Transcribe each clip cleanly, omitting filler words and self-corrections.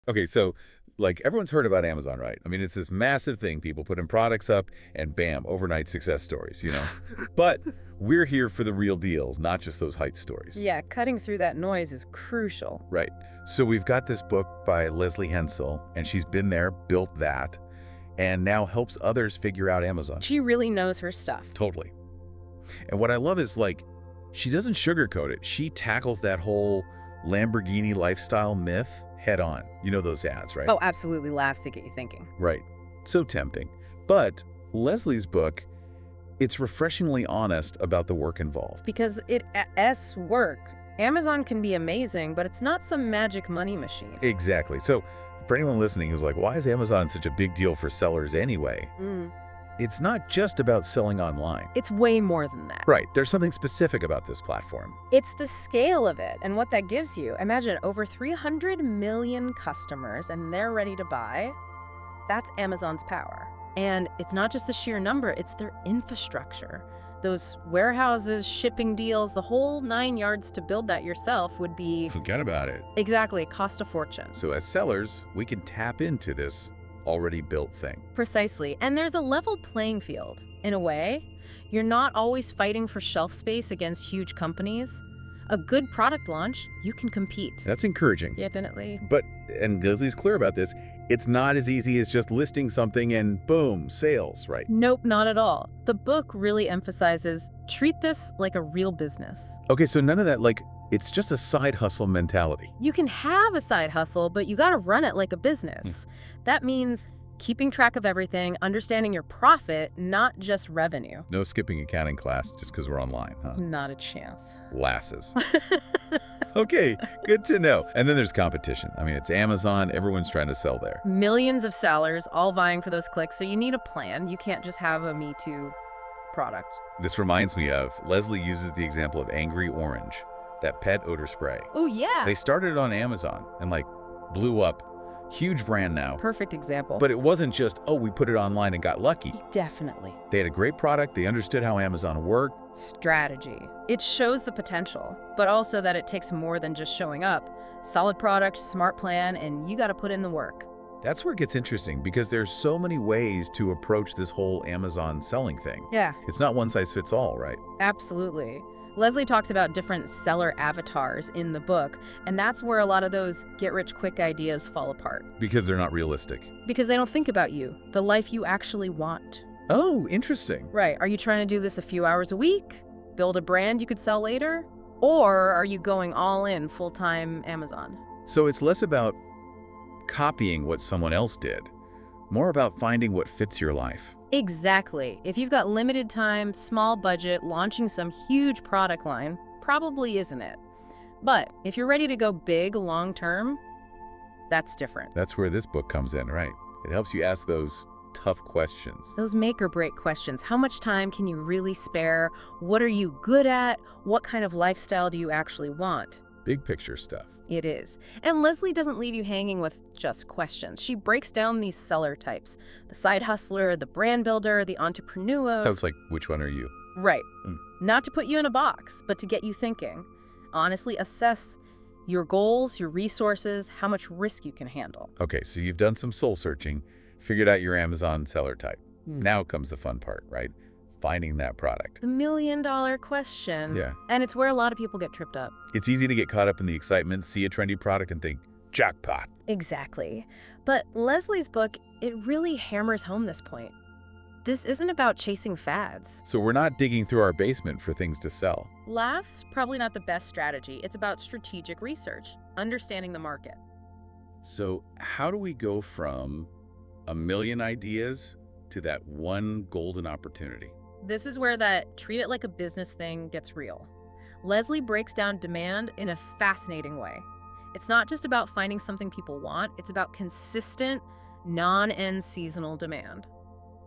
Okay, so like everyone's heard about Amazon, right? I mean, it's this massive thing. People put in products up and bam, overnight success stories. But we're here for the real deals, not just those height stories. Yeah, cutting through that noise is crucial. Right. So we've got this book by Leslie Hensel, and she's been there, built that, and now helps others figure out Amazon. She really knows her stuff. Totally. And what I love is like, she doesn't sugarcoat it. She tackles that whole Lamborghini lifestyle myth head on. You know those ads, right? Oh, absolutely laughs to get you thinking. Right. So tempting. But Leslie's book, it's refreshingly honest about the work involved. Because it's work. Amazon can be amazing, but it's not some magic money machine. Exactly. So for anyone listening who's like, why is Amazon such a big deal for sellers anyway? It's not just about selling online. It's way more than that. Right. There's something specific about this platform. It's the scale of it and what that gives you. Imagine over 300 million customers and they're ready to buy. That's Amazon's power. And it's not just the sheer number, it's their infrastructure. Those warehouses, shipping deals, the whole 9 yards to build that yourself would be... Forget about it. Exactly, cost a fortune. So as sellers, we can tap into this already built thing. Precisely. And there's a level playing field. In a way, you're not always fighting for shelf space against huge companies. A good product launch, you can compete. That's encouraging. Definitely. But, and Leslie's clear about this, it's not as easy as just listing something and boom, sales, right? Nope, not at all. The book really emphasizes, treat this like a real business. Okay, so none of that, like, it's just a side hustle mentality. You can have a side hustle, but you gotta run it like a business. That means keeping track of everything, understanding your profit, not just revenue. No skipping accounting class just because we're online, huh? Not a chance. Lasses. Okay, good to know. And then there's competition. I mean, it's Amazon. Everyone's trying to sell there. Millions of sellers all vying for those clicks, so you need a plan. You can't just have a Me Too product. This reminds me of, Leslie uses the example of Angry Orange, that pet odor spray. Oh, yeah. They started on Amazon and like blew up. Huge brand now. Perfect example. But it wasn't just, oh, we put it online and got lucky. Definitely. They had a great product. They understood how Amazon worked. Strategy. It shows the potential, but also that it takes more than just showing up. Solid product, smart plan, and you got to put in the work. That's where it gets interesting because there's so many ways to approach this whole Amazon selling thing. Yeah. It's not one size fits all, right? Absolutely. Leslie talks about different seller avatars in the book, and that's where a lot of those get-rich-quick ideas fall apart. Because they're not realistic. Because they don't think about you, the life you actually want. Oh, interesting. Right. Are you trying to do this a few hours a week? Build a brand you could sell later? Or are you going all in full-time Amazon? So it's less about copying what someone else did, more about finding what fits your life. Exactly. If you've got limited time, small budget, launching some huge product line probably isn't it. But if you're ready to go big long-term, that's different. That's where this book comes in, right? It helps you ask those tough questions. Those make or break questions. How much time can you really spare? What are you good at? What kind of lifestyle do you actually want? Big picture stuff. It is. And Leslie doesn't leave you hanging with just questions. She breaks down these seller types. The side hustler, the brand builder, the entrepreneur. Sounds like, which one are you? Right. Mm. Not to put you in a box, but to get you thinking. Honestly assess your goals, your resources, how much risk you can handle. Okay, so you've done some soul searching, figured out your Amazon seller type. Now comes the fun part, right? Finding that product. The million-dollar question. Yeah. And it's where a lot of people get tripped up. It's easy to get caught up in the excitement, see a trendy product and think, jackpot. Exactly. But Leslie's book, it really hammers home this point. This isn't about chasing fads. So we're not digging through our basement for things to sell. Laughs, probably not the best strategy. It's about strategic research, understanding the market. So how do we go from a million ideas to that one golden opportunity? This is where that treat it like a business thing gets real. Leslie breaks down demand in a fascinating way. It's not just about finding something people want, it's about consistent, non-end seasonal demand.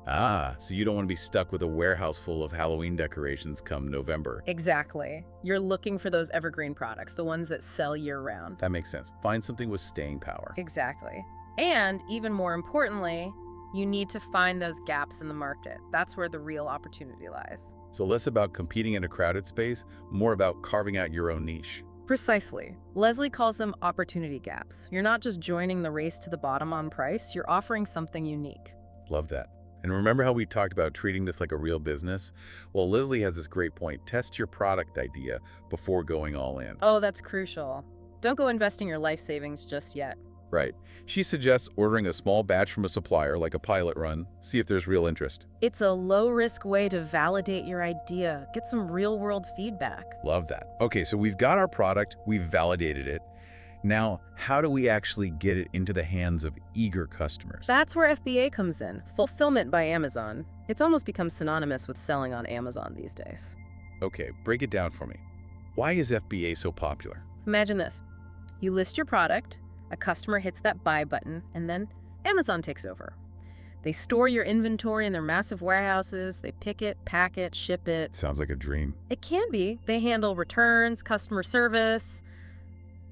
Ah, so you don't want to be stuck with a warehouse full of Halloween decorations come November. Exactly. You're looking for those evergreen products, the ones that sell year-round. That makes sense. Find something with staying power. Exactly. And even more importantly, you need to find those gaps in the market. That's where the real opportunity lies. So less about competing in a crowded space, more about carving out your own niche. Precisely. Leslie calls them opportunity gaps. You're not just joining the race to the bottom on price, you're offering something unique. Love that. And remember how we talked about treating this like a real business? Well, Leslie has this great point. Test your product idea before going all in. Oh, that's crucial. Don't go investing your life savings just yet. Right. She suggests ordering a small batch from a supplier, like a pilot run, see if there's real interest. It's a low-risk way to validate your idea, get some real-world feedback. Love that. Okay, so we've got our product, we've validated it. Now, how do we actually get it into the hands of eager customers? That's where FBA comes in, fulfillment by Amazon. It's almost become synonymous with selling on Amazon these days. Okay, break it down for me. Why is FBA so popular? Imagine this. You list your product, a customer hits that buy button, and then Amazon takes over. They store your inventory in their massive warehouses, they pick it, pack it, ship it. Sounds like a dream. It can be. They handle returns, customer service,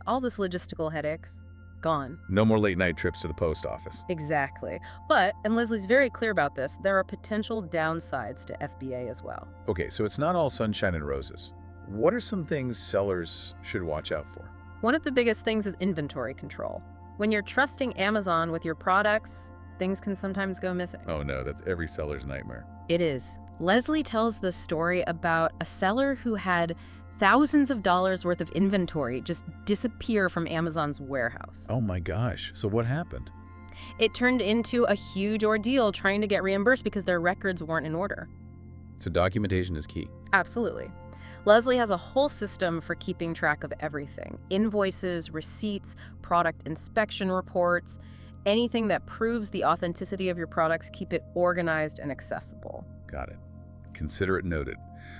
all this logistical headaches. Gone. No more late night trips to the post office. Exactly. But, and Leslie's very clear about this, there are potential downsides to FBA as well. Okay, so it's not all sunshine and roses. What are some things sellers should watch out for? One of the biggest things is inventory control. When you're trusting Amazon with your products, things can sometimes go missing. Oh no, that's every seller's nightmare. It is. Leslie tells the story about a seller who had thousands of dollars worth of inventory just disappear from Amazon's warehouse. Oh my gosh, so what happened? It turned into a huge ordeal trying to get reimbursed because their records weren't in order. So documentation is key. Absolutely. Leslie has a whole system for keeping track of everything. Invoices, receipts, product inspection reports, anything that proves the authenticity of your products, keep it organized and accessible. Got it. Consider it noted.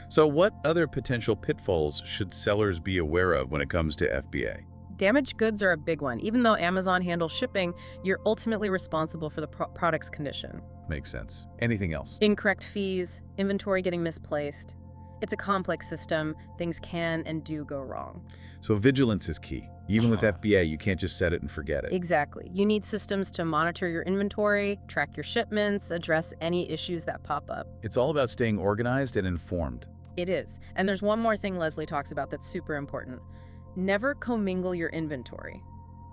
So what other potential pitfalls should sellers be aware of when it comes to FBA? Damaged goods are a big one. Even though Amazon handles shipping, you're ultimately responsible for the product's condition. Makes sense. Anything else? Incorrect fees, inventory getting misplaced. It's a complex system. Things can and do go wrong. So vigilance is key. Even with FBA, you can't just set it and forget it. Exactly. You need systems to monitor your inventory, track your shipments, address any issues that pop up. It's all about staying organized and informed. It is. And there's one more thing Leslie talks about that's super important. Never commingle your inventory.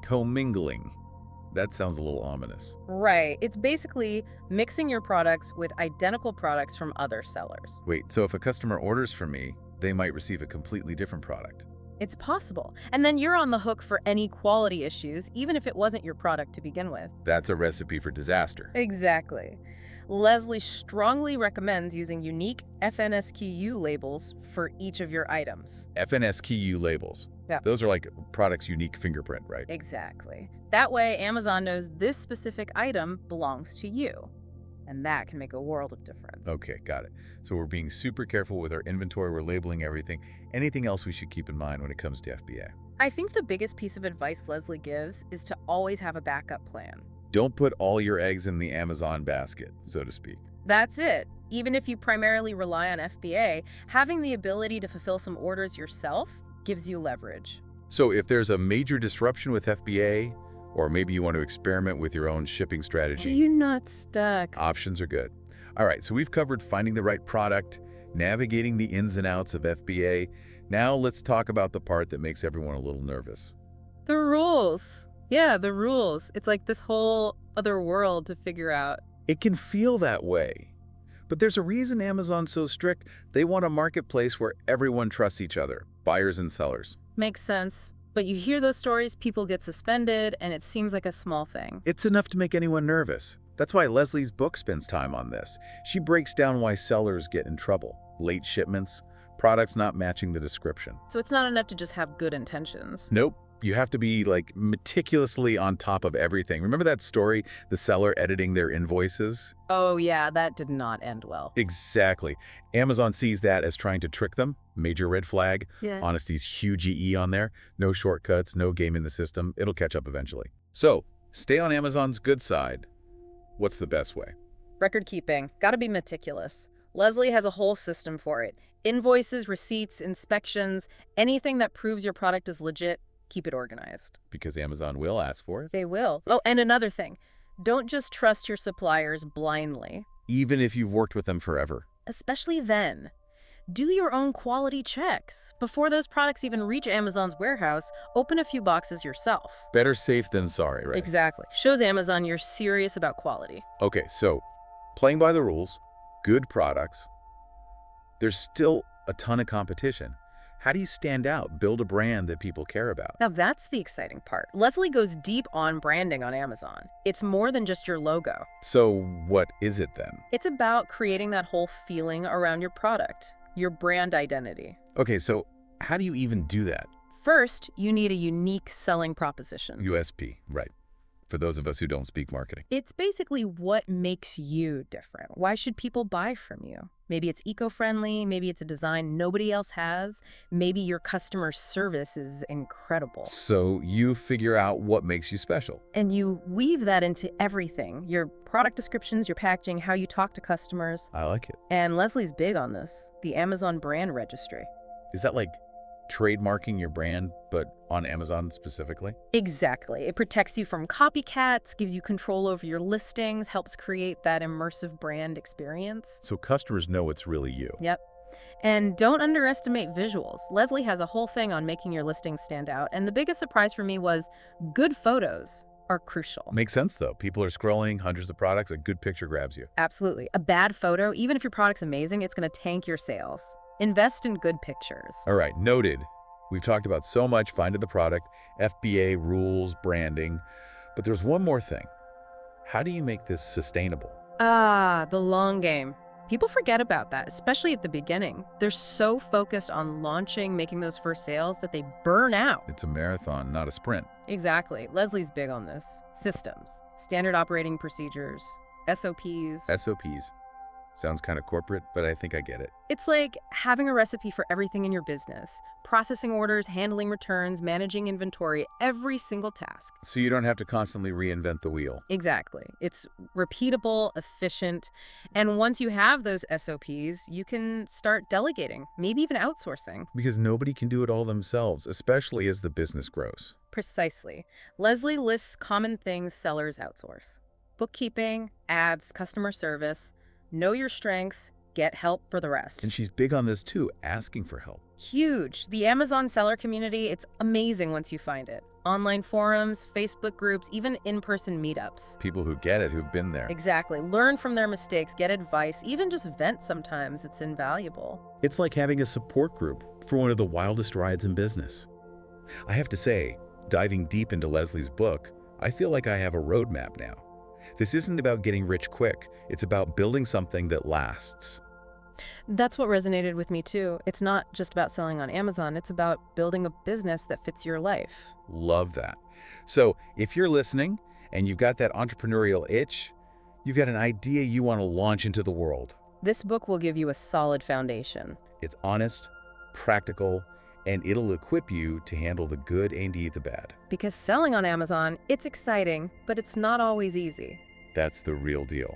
Commingling. That sounds a little ominous. Right. It's basically mixing your products with identical products from other sellers. Wait, so if a customer orders from me, they might receive a completely different product. It's possible. And then you're on the hook for any quality issues, even if it wasn't your product to begin with. That's a recipe for disaster. Exactly. Leslie strongly recommends using unique FNSKU labels for each of your items. FNSKU labels. Yeah. Those are like product's unique fingerprint, right? Exactly. That way, Amazon knows this specific item belongs to you. And that can make a world of difference. Okay, got it. So we're being super careful with our inventory, we're labeling everything. Anything else we should keep in mind when it comes to FBA? I think the biggest piece of advice Leslie gives is to always have a backup plan. Don't put all your eggs in the Amazon basket, so to speak. That's it. Even if you primarily rely on FBA, having the ability to fulfill some orders yourself gives you leverage. So if there's a major disruption with FBA, or maybe you want to experiment with your own shipping strategy, You're not stuck. options are good. All right, so we've covered finding the right product, navigating the ins and outs of FBA. Now let's talk about the part that makes everyone a little nervous. The rules. Yeah, the rules. It's like this whole other world to figure out. It can feel that way. But there's a reason Amazon's so strict. They want a marketplace where everyone trusts each other, buyers and sellers. Makes sense. But you hear those stories, people get suspended, and it seems like a small thing. It's enough to make anyone nervous. That's why Leslie's book spends time on this. She breaks down why sellers get in trouble. Late shipments, products not matching the description. So it's not enough to just have good intentions. Nope. You have to be like meticulously on top of everything. Remember that story, the seller editing their invoices? Oh yeah, that did not end well. Exactly. Amazon sees that as trying to trick them. Major red flag. Yeah. Honesty's huge EE on there. No shortcuts, no game in the system. It'll catch up eventually. So, stay on Amazon's good side. What's the best way? Record keeping. Gotta be meticulous. Leslie has a whole system for it. Invoices, receipts, inspections, anything that proves your product is legit, keep it organized. Because Amazon will ask for it. They will. Oh, and another thing. Don't just trust your suppliers blindly. Even if you've worked with them forever. Especially then. Do your own quality checks. Before those products even reach Amazon's warehouse, open a few boxes yourself. Better safe than sorry, right? Exactly. Shows Amazon you're serious about quality. Okay, so playing by the rules, good products. There's still a ton of competition. How do you stand out, build a brand that people care about? Now that's the exciting part. Leslie goes deep on branding on Amazon. It's more than just your logo. So what is it then? It's about creating that whole feeling around your product, your brand identity. Okay, so how do you even do that? First, you need a unique selling proposition. USP, right. For those of us who don't speak marketing. It's basically what makes you different. Why should people buy from you? Maybe it's eco-friendly, maybe it's a design nobody else has, maybe your customer service is incredible. So you figure out what makes you special. And you weave that into everything, your product descriptions, your packaging, how you talk to customers. I like it. And Leslie's big on this, the Amazon brand registry. Is that like trademarking your brand, but on Amazon specifically? Exactly. It protects you from copycats, gives you control over your listings, helps create that immersive brand experience. So customers know it's really you. Yep. And don't underestimate visuals. Leslie has a whole thing on making your listings stand out. And the biggest surprise for me was good photos are crucial. Makes sense, though. People are scrolling, hundreds of products, a good picture grabs you. Absolutely. A bad photo, even if your product's amazing, it's going to tank your sales. Invest in good pictures. All right, noted. We've talked about so much, finding the product, FBA, rules, branding. But there's one more thing. How do you make this sustainable? Ah, the long game. People forget about that, especially at the beginning. They're so focused on launching, making those first sales that they burn out. It's a marathon, not a sprint. Exactly. Leslie's big on this. Systems, standard operating procedures, SOPs. SOPs. Sounds kind of corporate, but I think I get it. It's like having a recipe for everything in your business. Processing orders, handling returns, managing inventory, every single task. So you don't have to constantly reinvent the wheel. Exactly. It's repeatable, efficient, and once you have those SOPs, you can start delegating, maybe even outsourcing. Because nobody can do it all themselves, especially as the business grows. Precisely. Leslie lists common things sellers outsource. Bookkeeping, ads, customer service. Know your strengths, get help for the rest. And she's big on this too, asking for help. Huge. The Amazon seller community, it's amazing once you find it. Online forums, Facebook groups, even in-person meetups. People who get it, who've been there. Exactly. Learn from their mistakes, get advice, even just vent sometimes. It's invaluable. It's like having a support group for one of the wildest rides in business. I have to say, diving deep into Leslie's book, I feel like I have a roadmap now. This isn't about getting rich quick. It's about building something that lasts. That's what resonated with me too. It's not just about selling on Amazon. It's about building a business that fits your life. Love that. So if you're listening and you've got that entrepreneurial itch, you've got an idea you want to launch into the world. This book will give you a solid foundation. It's honest, practical, and it'll equip you to handle the good and the bad. Because selling on Amazon, it's exciting, but it's not always easy. That's the real deal.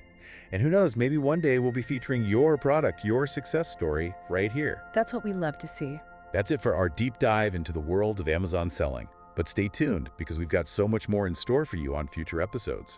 And who knows, maybe one day we'll be featuring your product, your success story right here. That's what we love to see. That's it for our deep dive into the world of Amazon selling. But stay tuned because we've got so much more in store for you on future episodes.